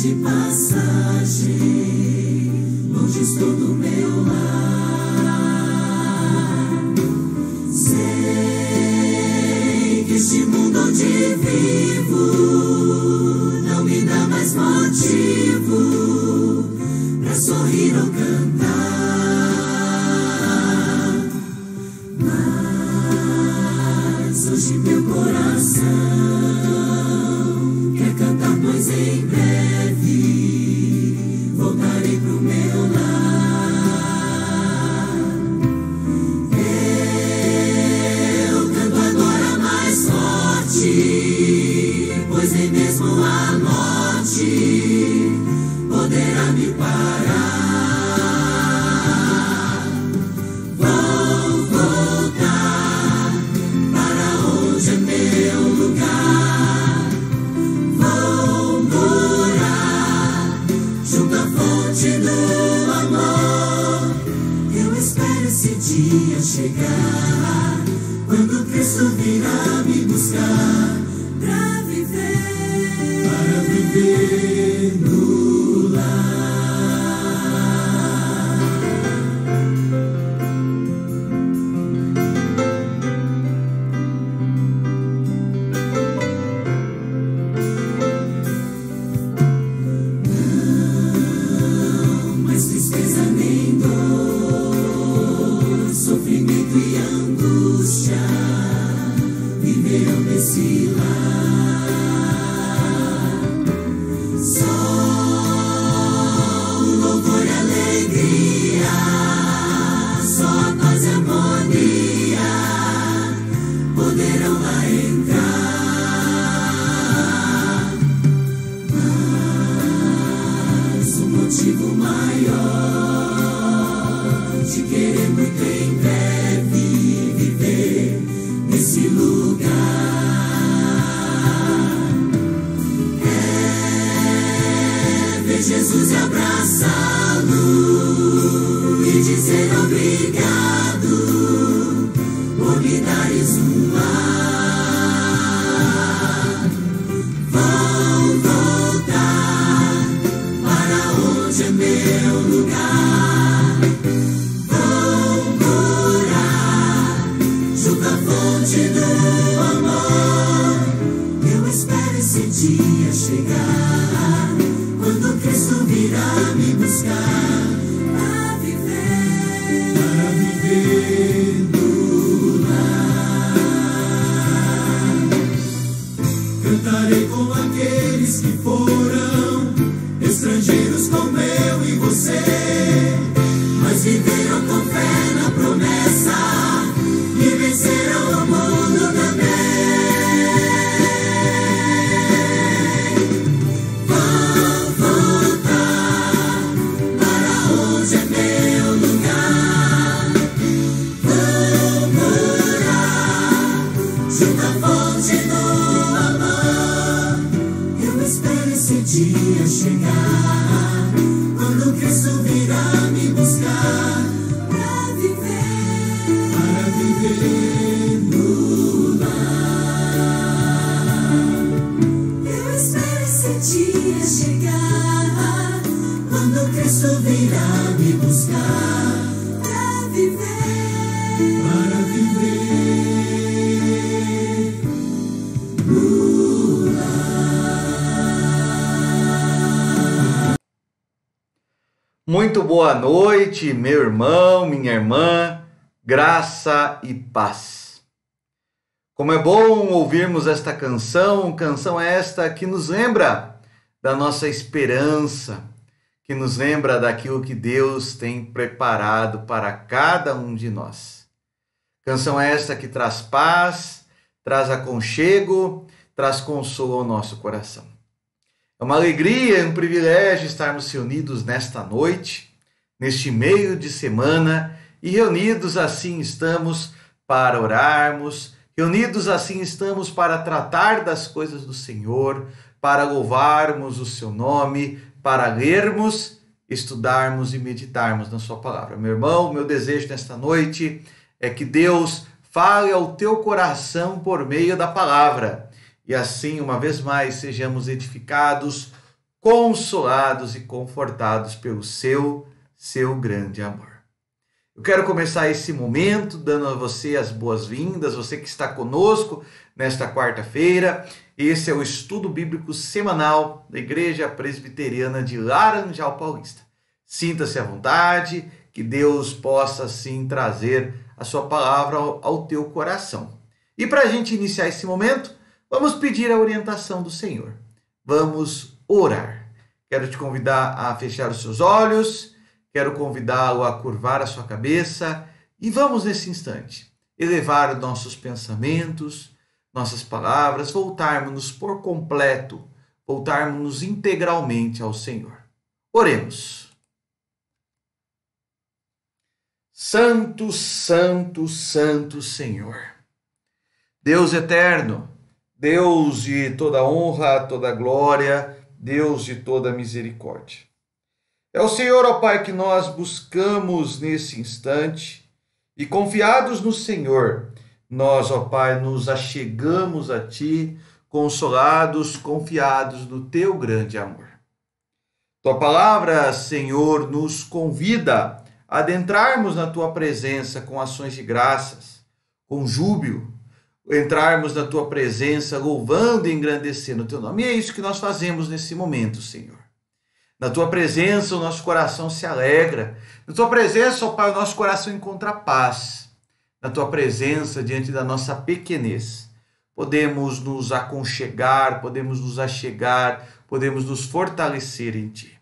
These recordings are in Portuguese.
de passagem, longe estou do meu lar. Sei que este mundo onde vivo não me dá mais motivo pra sorrir ou cantar. Mas hoje meu coração quer cantar, pois em breve voltarei pro meu lar. Eu canto agora mais forte, pois nem mesmo a morte poderá me parar. Vou voltar para onde é meu lugar. Vou morar junto à fonte do amor. Eu espero esse dia chegar, quando Cristo virá me buscar para viver no lar. Não mais tristeza nem dor, sofrimento e angústia viverão nesse lar. Só o louvor e alegria, só a paz e harmonia poderão lá entrar. Mas o motivo maior de querer muito em breve viver nesse lugar é ver Jesus e abraçá-lo e dizer obrigado por me dares um lar. Vou voltar para onde é meu lugar. Vou morar junto à fonte do amor. Eu espero esse dia chegar, quando Cristo virá me buscar para viver no lar. Cantarei com aqueles que foram estrangeiros como eu e você, mas viveram com fé na promessa e venceram o mundo também. Vou voltar para onde é meu lugar. Vou morar junto à fonte do amor. Eu espero esse dia chegar, quando Cristo virá me buscar para viver no lar. Eu espero esse dia chegar, quando Cristo virá me buscar para viver no lar. Muito boa noite, meu irmão, minha irmã, graça e paz. Como é bom ouvirmos esta canção esta que nos lembra da nossa esperança, que nos lembra daquilo que Deus tem preparado para cada um de nós. Canção esta que traz paz, traz aconchego, traz consolo ao nosso coração. É uma alegria e um privilégio estarmos reunidos nesta noite, neste meio de semana, e reunidos assim estamos para orarmos, reunidos assim estamos para tratar das coisas do Senhor, para louvarmos o seu nome, para lermos, estudarmos e meditarmos na sua palavra. Meu irmão, meu desejo nesta noite é que Deus fale ao teu coração por meio da palavra. E assim, uma vez mais, sejamos edificados consolados e confortados pelo seu grande amor. Eu quero começar esse momento dando a você as boas-vindas, você que está conosco nesta quarta-feira. Esse é o estudo bíblico semanal da Igreja Presbiteriana de Laranjal Paulista. Sinta-se à vontade, que Deus possa sim trazer a sua palavra ao teu coração. E para a gente iniciar esse momento, vamos pedir a orientação do Senhor. Vamos orar. Quero te convidar a fechar os seus olhos, quero convidá-lo a curvar a sua cabeça e vamos nesse instante elevar nossos pensamentos, nossas palavras, voltarmos-nos por completo, voltarmos-nos integralmente ao Senhor. Oremos. Santo, santo, santo Senhor, Deus eterno, Deus de toda honra, toda glória, Deus de toda misericórdia. É o Senhor, ó Pai, que nós buscamos nesse instante e confiados no Senhor, nós, ó Pai, nos achegamos a Ti, consolados, confiados no Teu grande amor. Tua palavra, Senhor, nos convida a adentrarmos na Tua presença com ações de graças, com júbilo, entrarmos na Tua presença louvando e engrandecendo o Teu nome. E é isso que nós fazemos nesse momento, Senhor. Na Tua presença o nosso coração se alegra. Na Tua presença, ó Pai, o nosso coração encontra paz. Na Tua presença, diante da nossa pequenez, podemos nos aconchegar, podemos nos achegar, podemos nos fortalecer em Ti.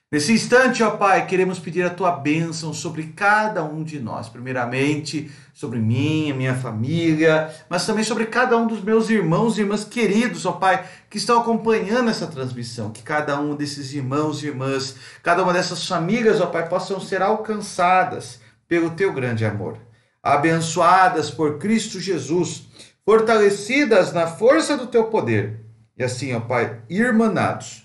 Nesse instante, ó Pai, queremos pedir a Tua bênção sobre cada um de nós. Primeiramente, sobre mim, a minha família, mas também sobre cada um dos meus irmãos e irmãs queridos, ó Pai, que estão acompanhando essa transmissão. Que cada um desses irmãos e irmãs, cada uma dessas famílias, ó Pai, possam ser alcançadas pelo Teu grande amor. Abençoadas por Cristo Jesus, fortalecidas na força do Teu poder. E assim, ó Pai, irmanados,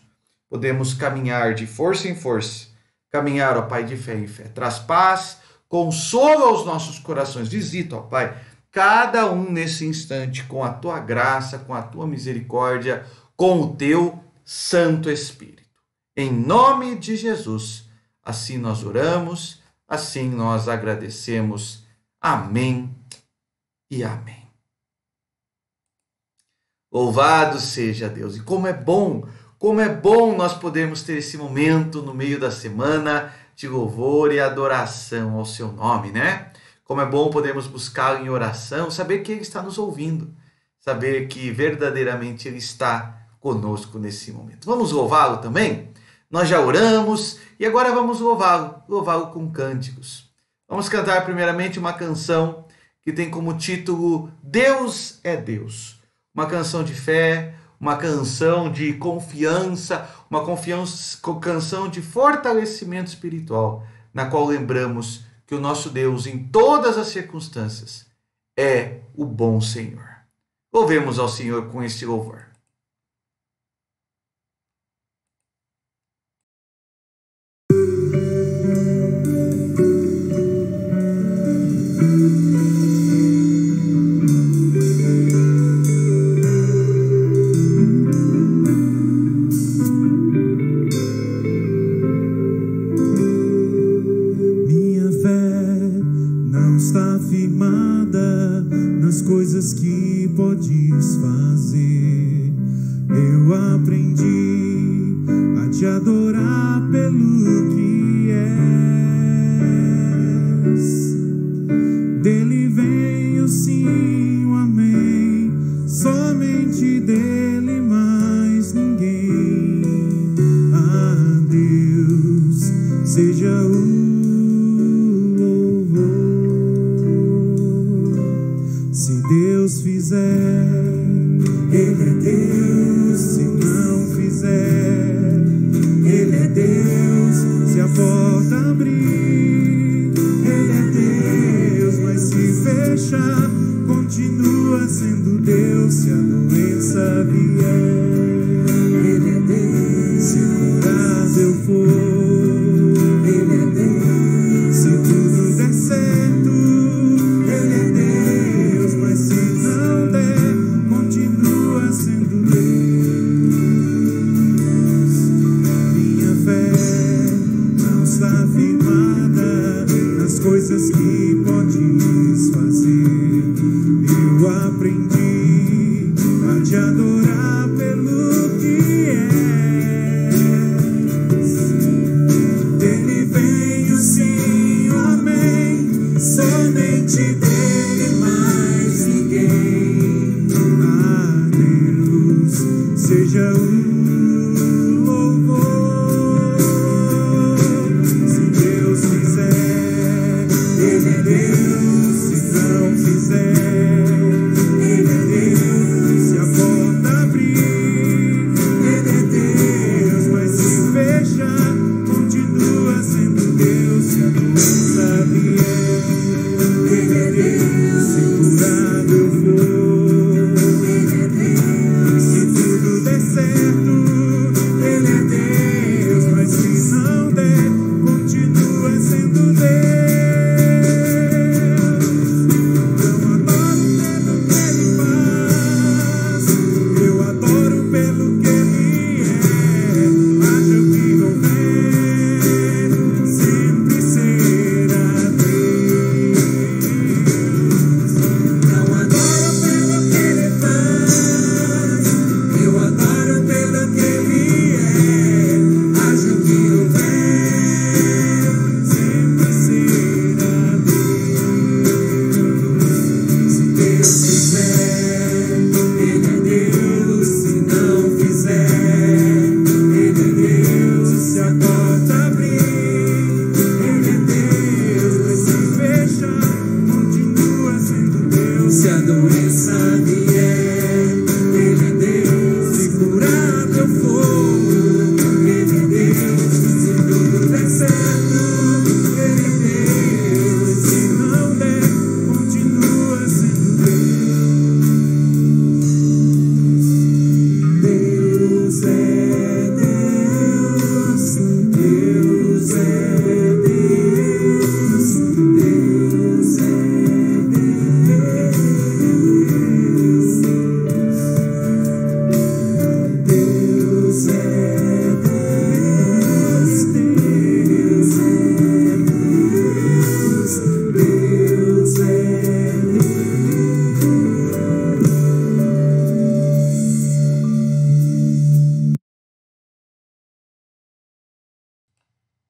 podemos caminhar de força em força, caminhar, ó Pai, de fé em fé. Traz paz, consola aos nossos corações. Visita, ó Pai, cada um nesse instante com a Tua graça, com a Tua misericórdia, com o Teu Santo Espírito. Em nome de Jesus, assim nós oramos, assim nós agradecemos. Amém e amém. Louvado seja Deus. E como é bom nós podermos ter esse momento no meio da semana de louvor e adoração ao Seu nome, né? Como é bom podermos buscá-lo em oração, saber que Ele está nos ouvindo, saber que verdadeiramente Ele está conosco nesse momento. Vamos louvá-lo também? Nós já oramos e agora vamos louvá-lo com cânticos. Vamos cantar primeiramente uma canção que tem como título Deus é Deus. Uma canção de fé, uma canção de confiança, uma canção de fortalecimento espiritual, na qual lembramos que o nosso Deus, em todas as circunstâncias, é o bom Senhor. Louvemos ao Senhor com este louvor. Coisas que podes fazer, eu aprendi a te adorar pelo que és. Dele vem o sim, o amém, somente dele, mais ninguém. A Deus seja o Deus fizer, Ele é Deus. Se não fizer, Ele é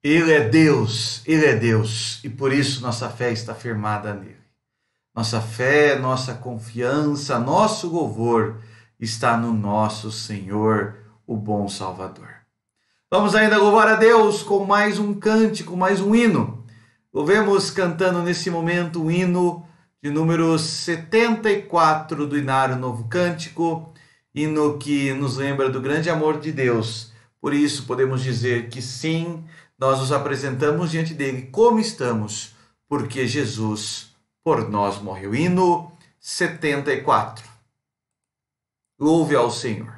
Ele é Deus, e por isso nossa fé está firmada nele. Nossa fé, nossa confiança, nosso louvor está no nosso Senhor, o bom Salvador. Vamos ainda louvar a Deus com mais um cântico, mais um hino. Louvemos cantando nesse momento o hino de número 74 do Inário Novo Cântico, hino que nos lembra do grande amor de Deus. Por isso podemos dizer que sim, nós nos apresentamos diante dele como estamos, porque Jesus por nós morreu. Hino 74. Louve ao Senhor.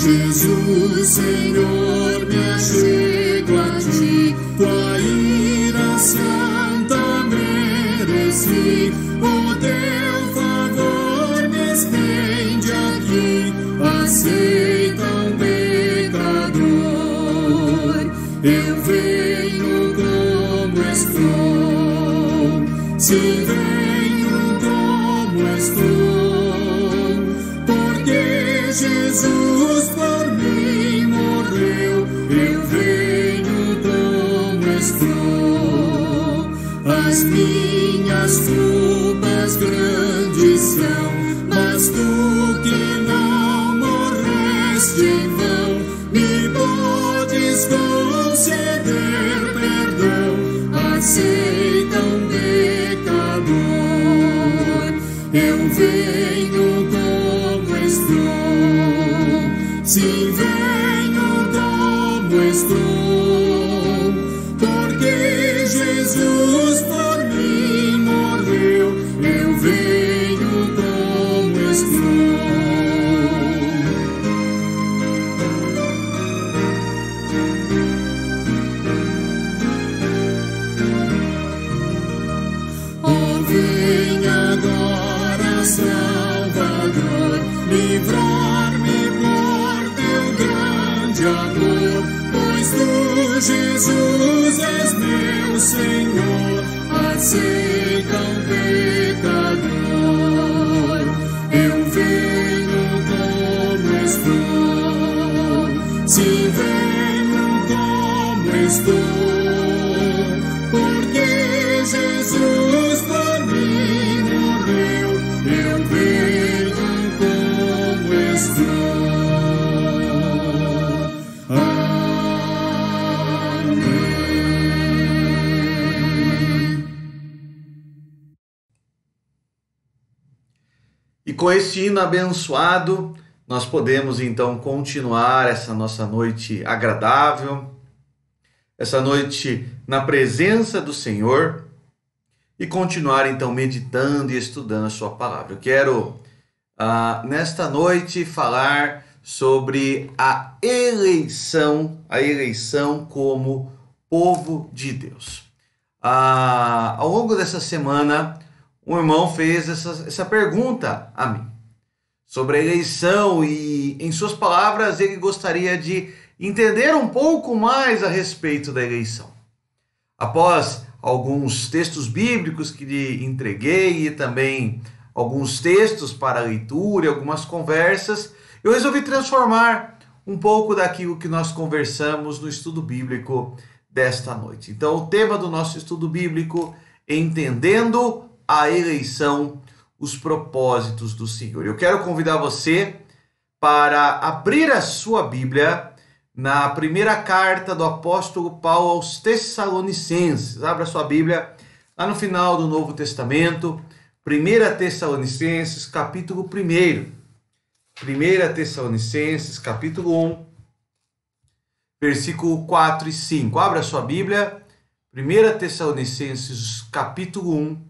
Jesus, Senhor, me achego a ti, tua ira santa mereci, o teu favor me estende aqui, aceita um pecador. Eu venho como estou, sim, venho como estou, porque Jesus por mim morreu, eu venho como estou. As minhas culpas grandes são, mas tu que não morreste em vão, me podes conceder perdão, aceita um pecador. Eu venho como estou, sim, venho como estou, porque Jesus por mim morreu, eu venho como estou. Oh, vem agora, Salvador, livrar-me por teu grande amor, pois tu, Jesus, és meu Senhor, aceita um pecador. Eu venho como estou, sim, venho como estou, porque Jesus por mim morreu, eu venho como estou. E com este hino abençoado, nós podemos então continuar essa nossa noite agradável, essa noite na presença do Senhor, e continuar então meditando e estudando a sua palavra. Eu quero nesta noite falar sobre a eleição como povo de Deus. Ao longo dessa semana, um irmão fez essa pergunta a mim sobre a eleição e, em suas palavras, ele gostaria de entender um pouco mais a respeito da eleição. Após alguns textos bíblicos que lhe entreguei e também alguns textos para leitura e algumas conversas, eu resolvi transformar um pouco daquilo que nós conversamos no estudo bíblico desta noite. Então, o tema do nosso estudo bíblico é Entendendo a Eleição, os propósitos do Senhor. Eu quero convidar você para abrir a sua Bíblia na primeira carta do apóstolo Paulo aos Tessalonicenses. Abra a sua Bíblia lá no final do Novo Testamento, 1 Tessalonicenses, capítulo 1. 1 Tessalonicenses, capítulo 1, versículo 4 e 5. Abra a sua Bíblia, 1 Tessalonicenses, capítulo 1,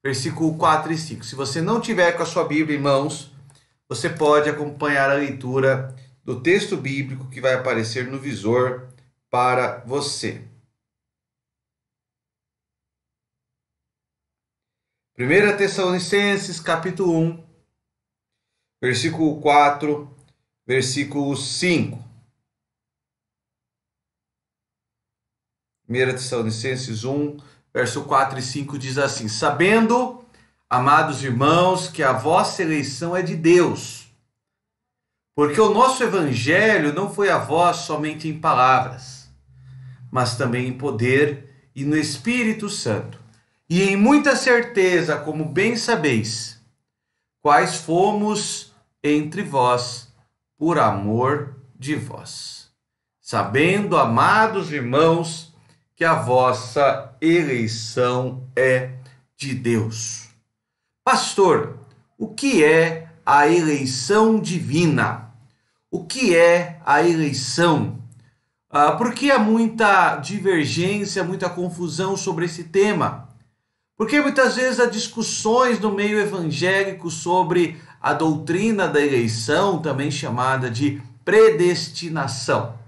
versículo 4 e 5. Se você não tiver com a sua Bíblia em mãos, você pode acompanhar a leitura do texto bíblico que vai aparecer no visor para você. 1 Tessalonicenses, capítulo 1, versículo 4, versículo 5. 1 Tessalonicenses 1, verso 4 e 5 diz assim: sabendo, amados irmãos, que a vossa eleição é de Deus, porque o nosso evangelho não foi a vós somente em palavras, mas também em poder e no Espírito Santo, e em muita certeza, como bem sabeis, quais fomos entre vós por amor de vós. Sabendo, amados irmãos, que a vossa eleição é de Deus. Pastor, o que é a eleição divina? O que é a eleição? Porque há muita divergência, muita confusão sobre esse tema? Porque muitas vezes há discussões no meio evangélico sobre a doutrina da eleição, também chamada de predestinação.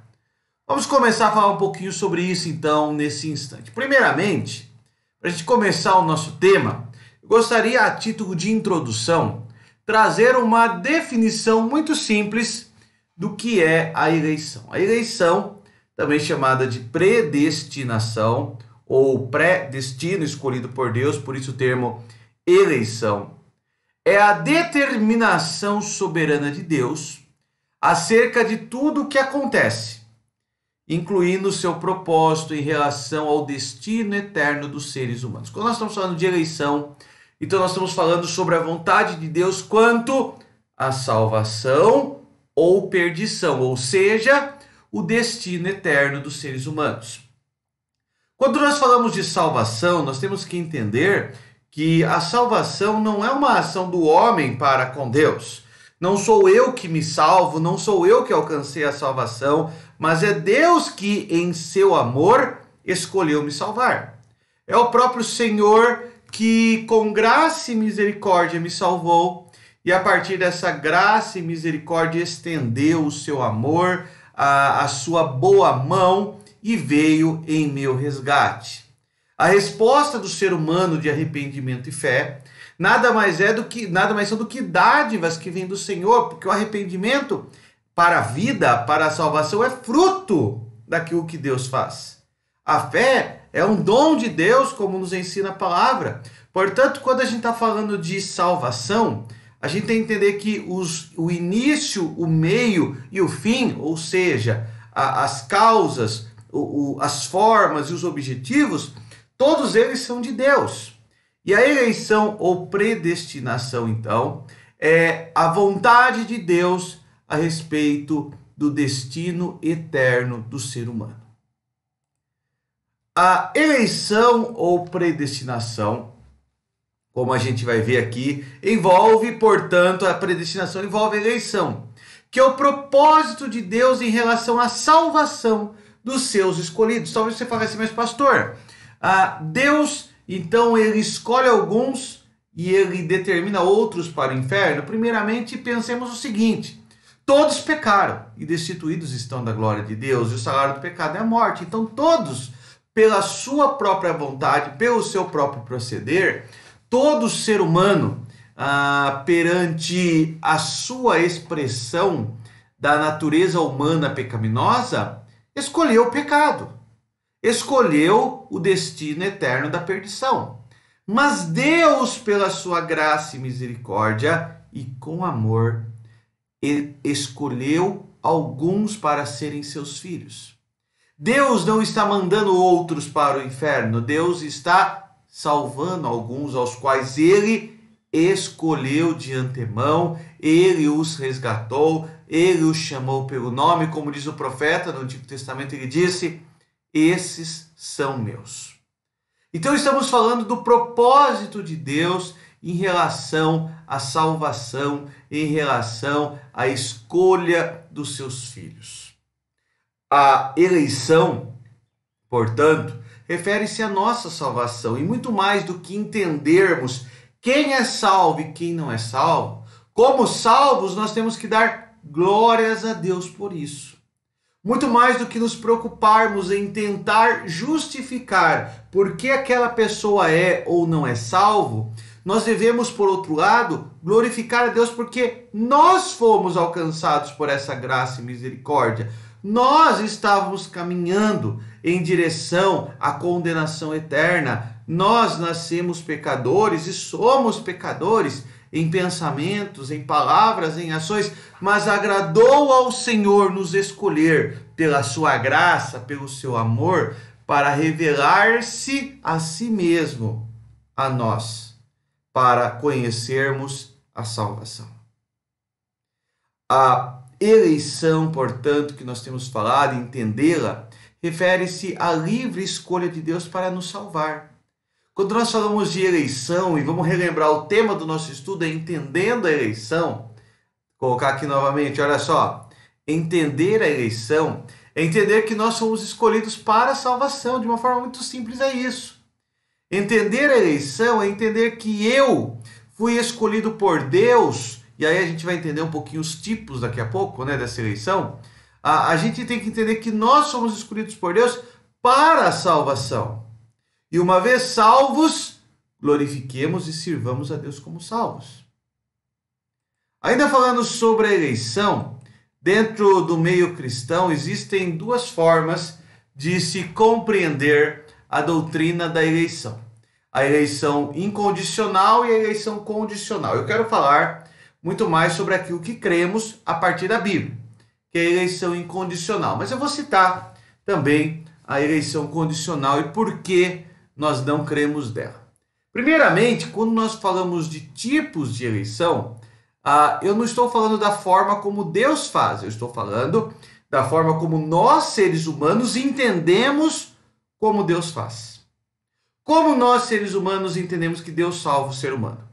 Vamos começar a falar um pouquinho sobre isso então nesse instante. Primeiramente, para a gente começar o nosso tema, eu gostaria, a título de introdução, trazer uma definição muito simples do que é a eleição. A eleição, também chamada de predestinação ou pré-destino escolhido por Deus, por isso o termo eleição, é a determinação soberana de Deus acerca de tudo o que acontece, incluindo o seu propósito em relação ao destino eterno dos seres humanos. Quando nós estamos falando de eleição, então nós estamos falando sobre a vontade de Deus quanto à salvação ou perdição, ou seja, o destino eterno dos seres humanos. Quando nós falamos de salvação, nós temos que entender que a salvação não é uma ação do homem para com Deus. Não sou eu que me salvo, não sou eu que alcancei a salvação, mas é Deus que, em seu amor, escolheu me salvar. É o próprio Senhor que, com graça e misericórdia, me salvou, e a partir dessa graça e misericórdia estendeu o seu amor, a sua boa mão, e veio em meu resgate. A resposta do ser humano de arrependimento e fé nada mais são do que dádivas que vêm do Senhor, porque o arrependimento para a vida, para a salvação, é fruto daquilo que Deus faz. A fé é um dom de Deus, como nos ensina a palavra. Portanto, quando a gente está falando de salvação, a gente tem que entender que o início, o meio e o fim, ou seja, as causas, as formas e os objetivos, todos eles são de Deus. E a eleição ou predestinação, então, é a vontade de Deus a respeito do destino eterno do ser humano. A eleição ou predestinação, como a gente vai ver aqui, envolve, portanto, a predestinação envolve a eleição, que é o propósito de Deus em relação à salvação dos seus escolhidos. Talvez você fale assim, mas pastor, Deus, então, ele escolhe alguns e ele determina outros para o inferno? Primeiramente, pensemos o seguinte: todos pecaram e destituídos estão da glória de Deus, e o salário do pecado é a morte. Então todos, pela sua própria vontade, pelo seu próprio proceder, todo ser humano, perante a sua expressão da natureza humana pecaminosa, escolheu o pecado, escolheu o destino eterno da perdição. Mas Deus, pela sua graça e misericórdia e com amor, ele escolheu alguns para serem seus filhos. Deus não está mandando outros para o inferno. Deus está salvando alguns aos quais ele escolheu de antemão. Ele os resgatou, ele os chamou pelo nome. Como diz o profeta no Antigo Testamento, ele disse: esses são meus. Então estamos falando do propósito de Deus em relação à salvação, em relação à escolha dos seus filhos. A eleição, portanto, refere-se à nossa salvação, e muito mais do que entendermos quem é salvo e quem não é salvo, como salvos nós temos que dar glórias a Deus por isso. Muito mais do que nos preocuparmos em tentar justificar por que aquela pessoa é ou não é salvo, Nós devemos, por outro lado, glorificar a Deus porque nós fomos alcançados por essa graça e misericórdia. Nós estávamos caminhando em direção à condenação eterna. Nós nascemos pecadores e somos pecadores em pensamentos, em palavras, em ações, mas agradou ao Senhor nos escolher pela sua graça, pelo seu amor, para revelar-se a si mesmo a nós, para conhecermos a salvação. A eleição, portanto, que nós temos falado e entendê-la, refere-se à livre escolha de Deus para nos salvar. Quando nós falamos de eleição, e vamos relembrar o tema do nosso estudo, é entendendo a eleição, vou colocar aqui novamente, olha só, entender a eleição é entender que nós somos escolhidos para a salvação, de uma forma muito simples é isso. Entender a eleição é entender que eu fui escolhido por Deus, e aí a gente vai entender um pouquinho os tipos daqui a pouco, né, dessa eleição. A gente tem que entender que nós somos escolhidos por Deus para a salvação. E uma vez salvos, glorifiquemos e sirvamos a Deus como salvos. Ainda falando sobre a eleição, dentro do meio cristão existem duas formas de se compreender a doutrina da eleição. A eleição incondicional e a eleição condicional. Eu quero falar muito mais sobre aquilo que cremos a partir da Bíblia, que é a eleição incondicional. Mas eu vou citar também a eleição condicional e por que nós não cremos dela. Primeiramente, quando nós falamos de tipos de eleição, eu não estou falando da forma como Deus faz, eu estou falando da forma como nós, seres humanos, entendemos como Deus faz. Como nós, seres humanos, entendemos que Deus salva o ser humano?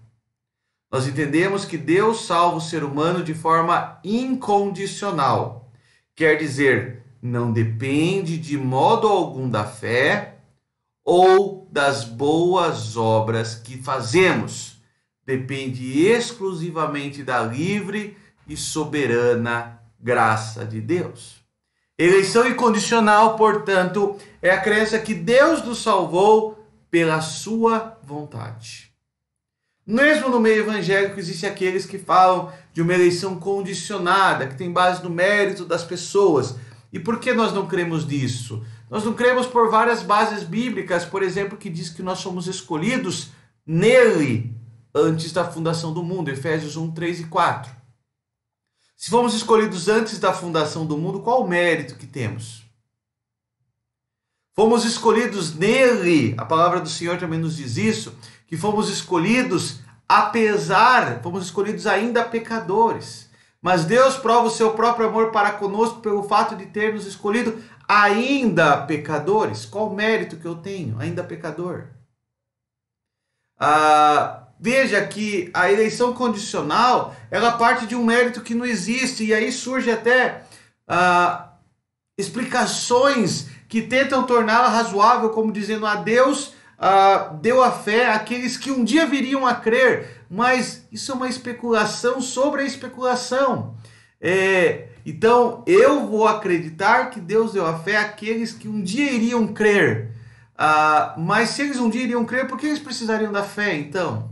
Nós entendemos que Deus salva o ser humano de forma incondicional. Quer dizer, não depende de modo algum da fé ou das boas obras que fazemos. Depende exclusivamente da livre e soberana graça de Deus. Eleição incondicional, portanto, é a crença que Deus nos salvou pela sua vontade. Mesmo no meio evangélico existem aqueles que falam de uma eleição condicionada, que tem base no mérito das pessoas. E por que nós não cremos nisso? Nós não cremos por várias bases bíblicas, por exemplo, que diz que nós somos escolhidos nele antes da fundação do mundo, Efésios 1, 3 e 4. Se fomos escolhidos antes da fundação do mundo, qual o mérito que temos? Fomos escolhidos nele, a palavra do Senhor também nos diz isso, que fomos escolhidos fomos escolhidos ainda pecadores. Mas Deus prova o seu próprio amor para conosco pelo fato de ter nos escolhido ainda pecadores. Qual o mérito que eu tenho, ainda pecador? Veja que a eleição condicional, ela parte de um mérito que não existe, e aí surge até explicações que tentam torná-la razoável, como dizendo a Deus deu a fé àqueles que um dia viriam a crer, mas isso é uma especulação sobre a especulação. Então, eu vou acreditar que Deus deu a fé àqueles que um dia iriam crer. Mas se eles um dia iriam crer, por que eles precisariam da fé, então?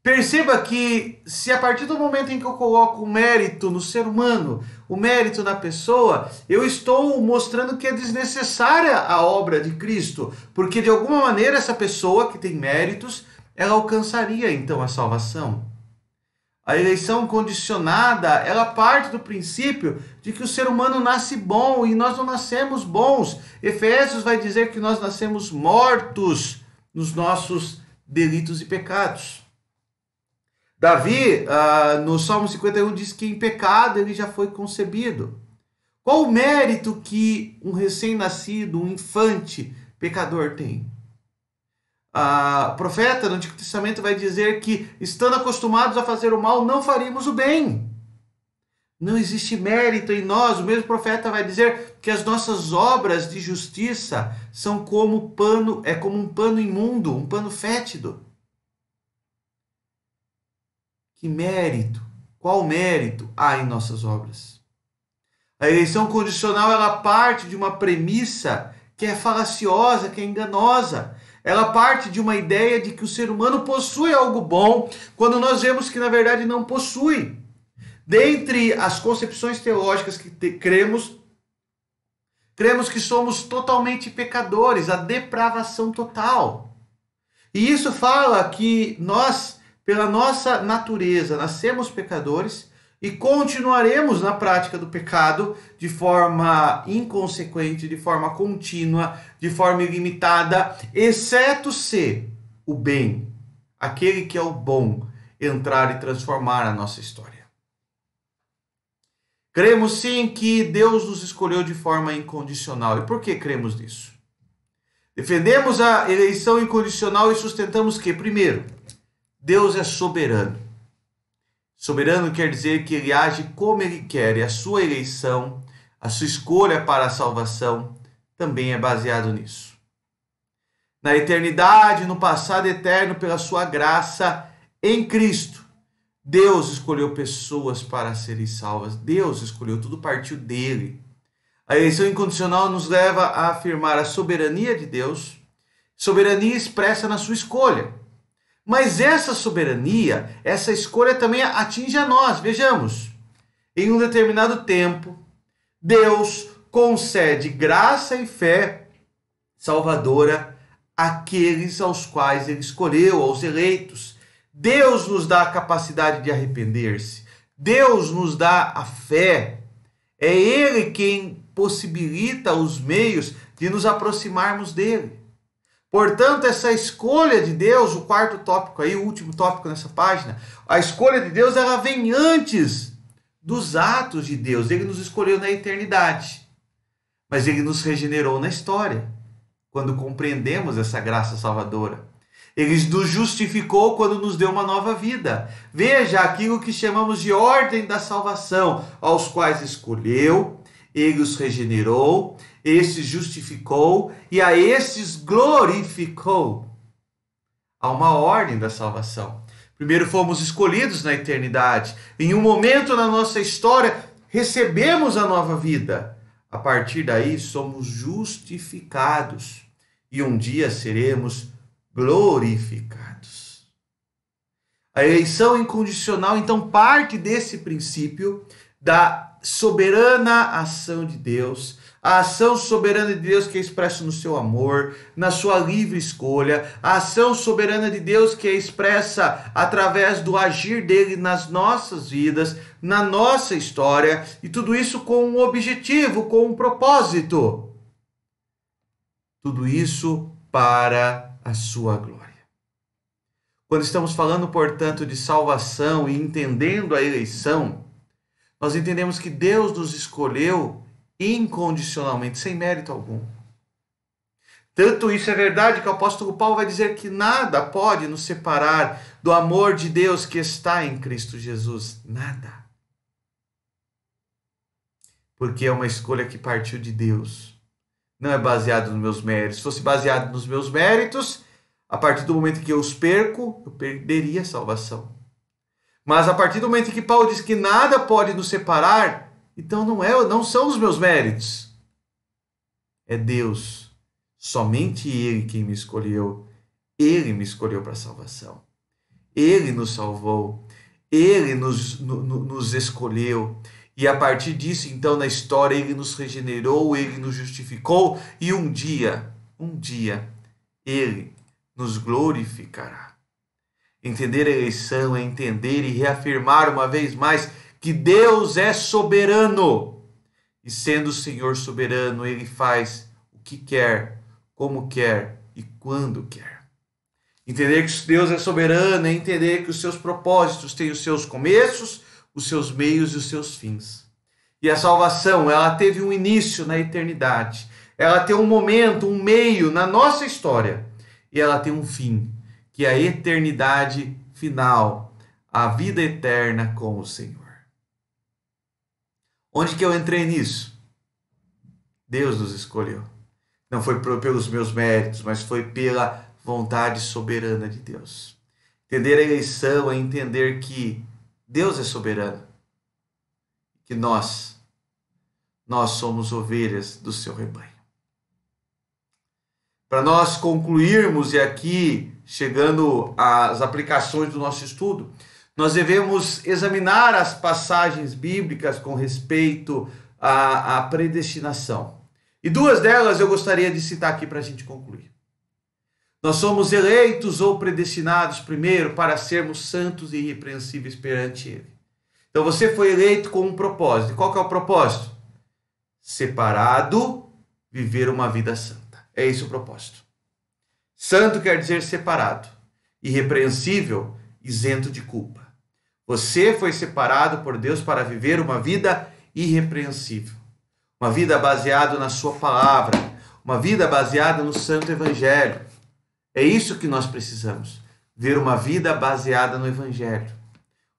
Perceba que se a partir do momento em que eu coloco o mérito no ser humano, o mérito na pessoa, eu estou mostrando que é desnecessária a obra de Cristo, porque de alguma maneira essa pessoa que tem méritos, ela alcançaria então a salvação. A eleição condicionada, ela parte do princípio de que o ser humano nasce bom e nós não nascemos bons. Efésios vai dizer que nós nascemos mortos nos nossos delitos e pecados. Davi, no Salmo 51, diz que em pecado ele já foi concebido. Qual o mérito que um recém-nascido, um infante pecador tem? O profeta no Antigo Testamento vai dizer que, estando acostumados a fazer o mal, não faríamos o bem. Não existe mérito em nós. O mesmo profeta vai dizer que as nossas obras de justiça são como um pano imundo, um pano fétido. Que mérito? Qual mérito há em nossas obras? A eleição condicional, ela parte de uma premissa que é falaciosa, que é enganosa. ela parte de uma ideia de que o ser humano possui algo bom, quando nós vemos que na verdade não possui. Dentre as concepções teológicas que cremos que somos totalmente pecadores, a depravação total. E isso fala que nós, pela nossa natureza, nascemos pecadores e continuaremos na prática do pecado de forma inconsequente, de forma contínua, de forma ilimitada, exceto se o bem, aquele que é o bom, entrar e transformar a nossa história. Cremos sim que Deus nos escolheu de forma incondicional. E por que cremos nisso? Defendemos a eleição incondicional e sustentamos que, primeiro, Deus é soberano. Soberano quer dizer que ele age como ele quer, e a sua eleição, a sua escolha para a salvação, também é baseado nisso. Na eternidade, no passado eterno, pela sua graça em Cristo, Deus escolheu pessoas para serem salvas. Deus escolheu, tudo partiu dele. A eleição incondicional nos leva a afirmar a soberania de Deus, soberania expressa na sua escolha. Mas essa soberania, essa escolha também atinge a nós. Vejamos, em um determinado tempo, Deus concede graça e fé salvadora àqueles aos quais ele escolheu, aos eleitos. Deus nos dá a capacidade de arrepender-se. Deus nos dá a fé. É Ele quem possibilita os meios de nos aproximarmos dele. Portanto, essa escolha de Deus, o quarto tópico aí, o último tópico nessa página, a escolha de Deus, ela vem antes dos atos de Deus. Ele nos escolheu na eternidade, mas ele nos regenerou na história, quando compreendemos essa graça salvadora. Ele nos justificou quando nos deu uma nova vida. Veja aquilo que chamamos de ordem da salvação, aos quais escolheu, ele os regenerou, estes justificou e a estes glorificou. Há uma ordem da salvação. Primeiro fomos escolhidos na eternidade. Em um momento na nossa história, recebemos a nova vida. A partir daí, somos justificados. E um dia seremos glorificados. A eleição incondicional, então, parte desse princípio da soberana ação de Deus, a ação soberana de Deus que é expressa no seu amor, na sua livre escolha, a ação soberana de Deus que é expressa através do agir dele nas nossas vidas, na nossa história, e tudo isso com um objetivo, com um propósito. Tudo isso para a sua glória. Quando estamos falando, portanto, de salvação e entendendo a eleição, nós entendemos que Deus nos escolheu incondicionalmente, sem mérito algum. Tanto isso é verdade que o apóstolo Paulo vai dizer que nada pode nos separar do amor de Deus que está em Cristo Jesus. Nada. Porque é uma escolha que partiu de Deus. Não é baseado nos meus méritos. Se fosse baseado nos meus méritos, a partir do momento que eu os perco, eu perderia a salvação. Mas a partir do momento que Paulo diz que nada pode nos separar, então não são os meus méritos. É Deus. Somente Ele quem me escolheu. Ele me escolheu para a salvação. Ele nos salvou. Ele nos escolheu. E a partir disso, então, na história, Ele nos regenerou, Ele nos justificou. E um dia, Ele nos glorificará. Entender a eleição é entender e reafirmar uma vez mais que Deus é soberano. E sendo o Senhor soberano, Ele faz o que quer, como quer e quando quer. Entender que Deus é soberano é entender que os seus propósitos têm os seus começos, os seus meios e os seus fins. E a salvação, ela teve um início na eternidade. Ela tem um momento, um meio na nossa história. E ela tem um fim, que é a eternidade final, a vida eterna com o Senhor. Onde que eu entrei nisso? Deus nos escolheu. Não foi pelos meus méritos, mas foi pela vontade soberana de Deus. Entender a eleição é entender que Deus é soberano. Que nós somos ovelhas do seu rebanho. Para nós concluirmos, e aqui chegando às aplicações do nosso estudo, nós devemos examinar as passagens bíblicas com respeito à predestinação. E duas delas eu gostaria de citar aqui para a gente concluir. Nós somos eleitos ou predestinados primeiro para sermos santos e irrepreensíveis perante Ele. Então você foi eleito com um propósito. E qual que é o propósito? Separado, viver uma vida santa. É esse o propósito. Santo quer dizer separado. Irrepreensível, isento de culpa. Você foi separado por Deus para viver uma vida irrepreensível. Uma vida baseada na sua palavra. Uma vida baseada no Santo Evangelho. É isso que nós precisamos. Ver uma vida baseada no Evangelho.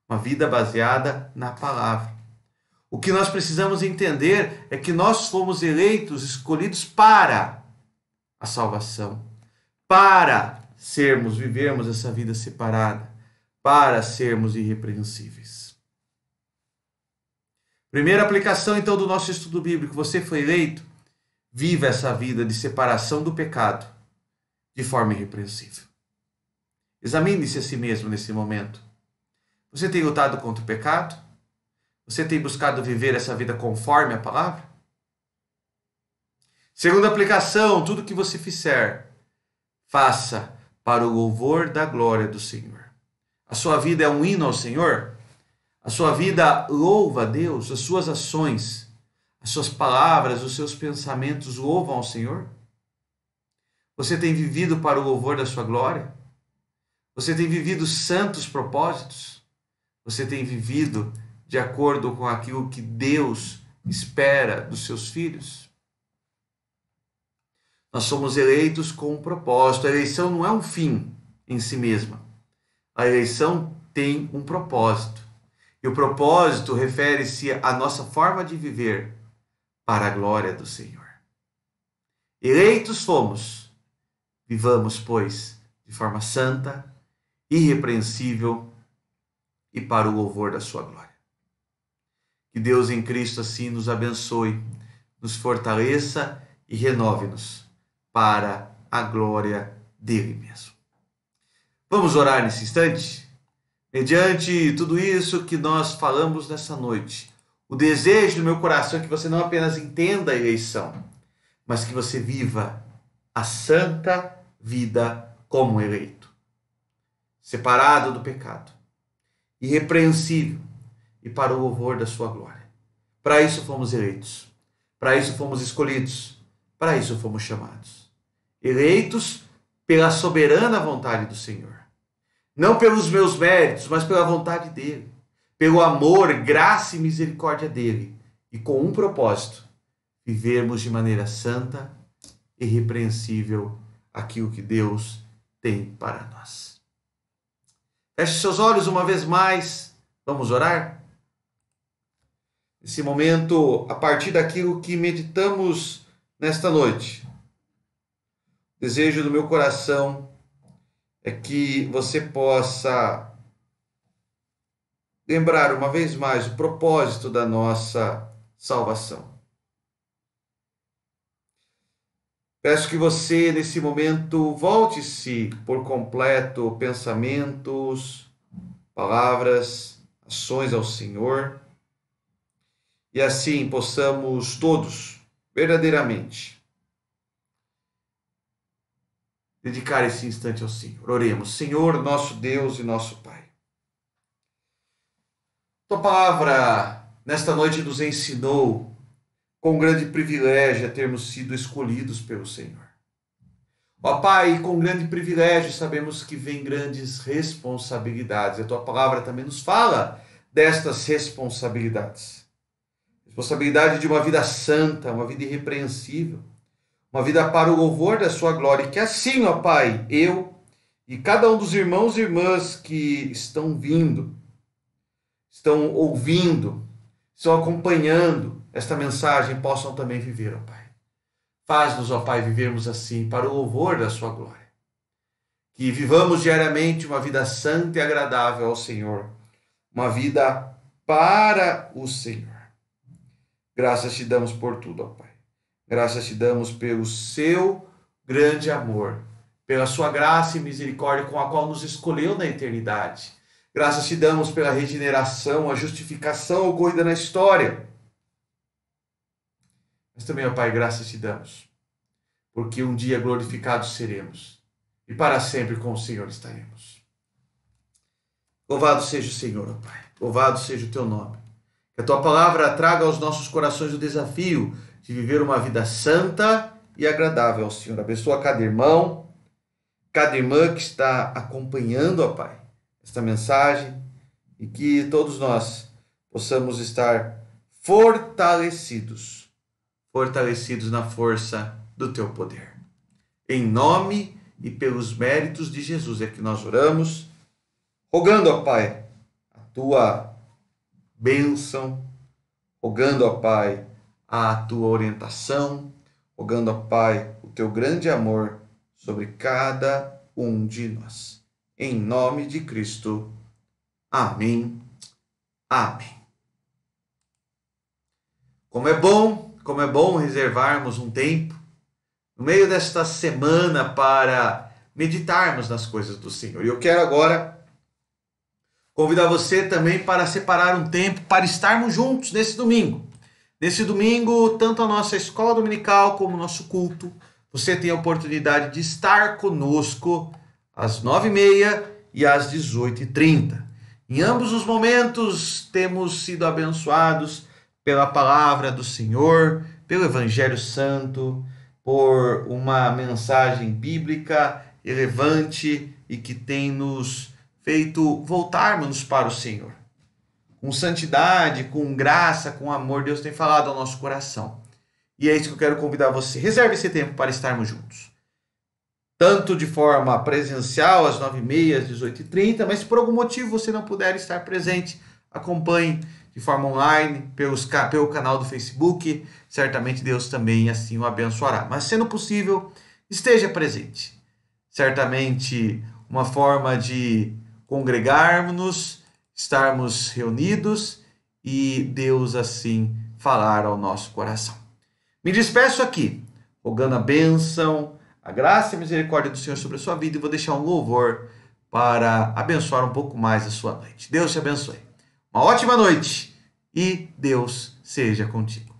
Uma vida baseada na palavra. O que nós precisamos entender é que nós fomos eleitos, escolhidos para a salvação. Para vivermos essa vida separada. Para sermos irrepreensíveis. Primeira aplicação, então, do nosso estudo bíblico. Você foi eleito, viva essa vida de separação do pecado de forma irrepreensível. Examine-se a si mesmo nesse momento. Você tem lutado contra o pecado? Você tem buscado viver essa vida conforme a palavra? Segunda aplicação, tudo que você fizer, faça para o louvor da glória do Senhor. A sua vida é um hino ao Senhor? A sua vida louva a Deus? As suas ações, as suas palavras, os seus pensamentos louvam ao Senhor? Você tem vivido para o louvor da sua glória? Você tem vivido santos propósitos? Você tem vivido de acordo com aquilo que Deus espera dos seus filhos? Nós somos eleitos com um propósito. A eleição não é um fim em si mesma. A eleição tem um propósito. E o propósito refere-se à nossa forma de viver para a glória do Senhor. Eleitos fomos. Vivamos, pois, de forma santa, irrepreensível e para o louvor da sua glória. Que Deus em Cristo assim nos abençoe, nos fortaleça e renove-nos para a glória dele mesmo. Vamos orar nesse instante? Mediante tudo isso que nós falamos nessa noite, o desejo do meu coração é que você não apenas entenda a eleição, mas que você viva a santa vida como eleito, separado do pecado, irrepreensível e para o louvor da sua glória. Para isso fomos eleitos, para isso fomos escolhidos, para isso fomos chamados. Eleitos pela soberana vontade do Senhor. Não pelos meus méritos, mas pela vontade dele. Pelo amor, graça e misericórdia dele. E com um propósito, vivermos de maneira santa e irrepreensível aquilo que Deus tem para nós. Feche seus olhos uma vez mais. Vamos orar? Nesse momento, a partir daquilo que meditamos nesta noite, o desejo do meu coração é que você possa lembrar uma vez mais o propósito da nossa salvação. Peço que você, nesse momento, volte-se por completo pensamentos, palavras, ações ao Senhor, e assim possamos todos, verdadeiramente, dedicar esse instante ao Senhor. Oremos. Senhor, nosso Deus e nosso Pai. Tua palavra, nesta noite, nos ensinou com grande privilégio a termos sido escolhidos pelo Senhor. Ó Pai, com grande privilégio sabemos que vem grandes responsabilidades. A Tua palavra também nos fala destas responsabilidades. Responsabilidade de uma vida santa, uma vida irrepreensível, uma vida para o louvor da Sua glória. E que assim, ó Pai, eu e cada um dos irmãos e irmãs que estão vindo, estão ouvindo, estão acompanhando esta mensagem, possam também viver, ó Pai. Faz-nos, ó Pai, vivermos assim, para o louvor da Sua glória. Que vivamos diariamente uma vida santa e agradável ao Senhor. Uma vida para o Senhor. Graças te damos por tudo, ó Pai. Graças te damos pelo seu grande amor, pela sua graça e misericórdia com a qual nos escolheu na eternidade. Graças te damos pela regeneração, a justificação ocorrida na história. Mas também, ó Pai, graças te damos, porque um dia glorificados seremos e para sempre com o Senhor estaremos. Louvado seja o Senhor, ó Pai. Louvado seja o teu nome. Que a tua palavra traga aos nossos corações o desafio de viver uma vida santa e agradável ao Senhor. Abençoa cada irmão, cada irmã que está acompanhando, ó Pai, esta mensagem, e que todos nós possamos estar fortalecidos na força do teu poder. Em nome e pelos méritos de Jesus é que nós oramos, rogando, ó Pai, a tua bênção, rogando, ó Pai, a tua orientação, rogando, ó Pai, o teu grande amor sobre cada um de nós. Em nome de Cristo. Amém. Amém. Como é bom reservarmos um tempo no meio desta semana para meditarmos nas coisas do Senhor. E eu quero agora convidar você também para separar um tempo para estarmos juntos nesse domingo. Nesse domingo, tanto a nossa escola dominical como o nosso culto, você tem a oportunidade de estar conosco às 9h30 e às 18h30. Em ambos os momentos, temos sido abençoados pela palavra do Senhor, pelo Evangelho Santo, por uma mensagem bíblica relevante e que tem nos feito voltarmos para o Senhor. Com santidade, com graça, com amor, Deus tem falado ao nosso coração. E é isso que eu quero convidar você. Reserve esse tempo para estarmos juntos. Tanto de forma presencial, às 9h30, às 18h30, mas se por algum motivo você não puder estar presente, acompanhe de forma online, pelo canal do Facebook. Certamente Deus também assim o abençoará. Mas sendo possível, esteja presente. Certamente uma forma de congregarmos, estarmos reunidos e Deus assim falar ao nosso coração. Me despeço aqui, rogando a bênção, a graça e a misericórdia do Senhor sobre a sua vida, e vou deixar um louvor para abençoar um pouco mais a sua noite. Deus te abençoe. Uma ótima noite e Deus seja contigo.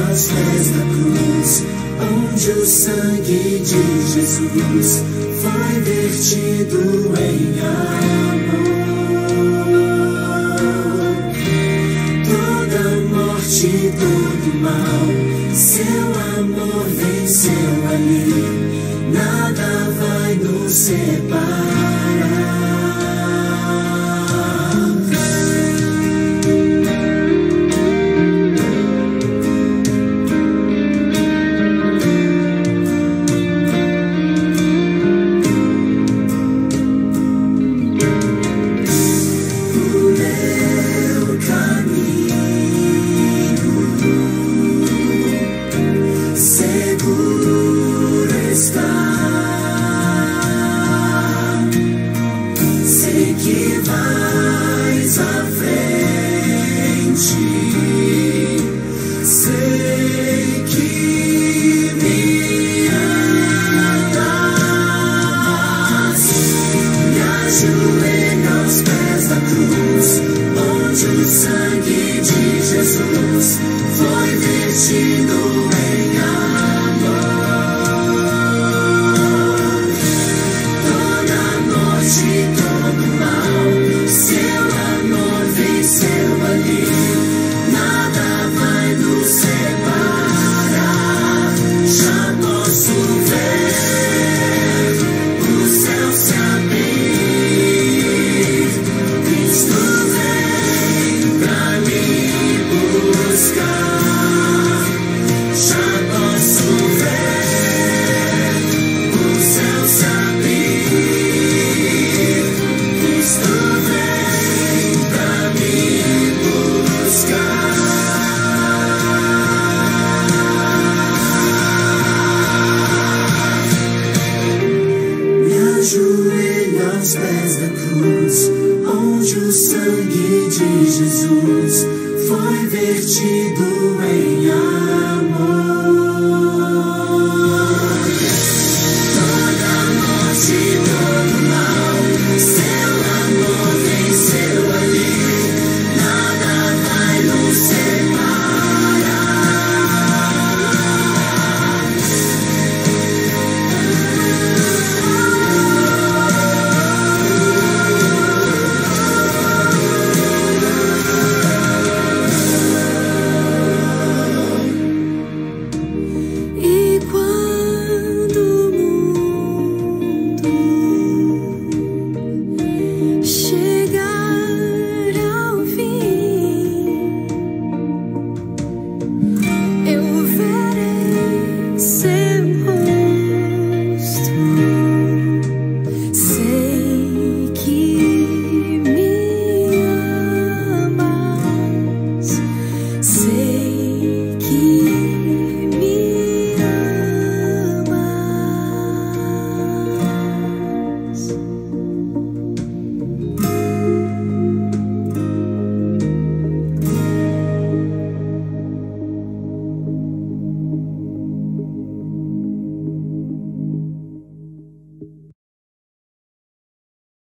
aos pés da cruz, onde o sangue de Jesus foi vertido em amor. Toda morte, todo mal, seu amor venceu ali, nada vai nos separar.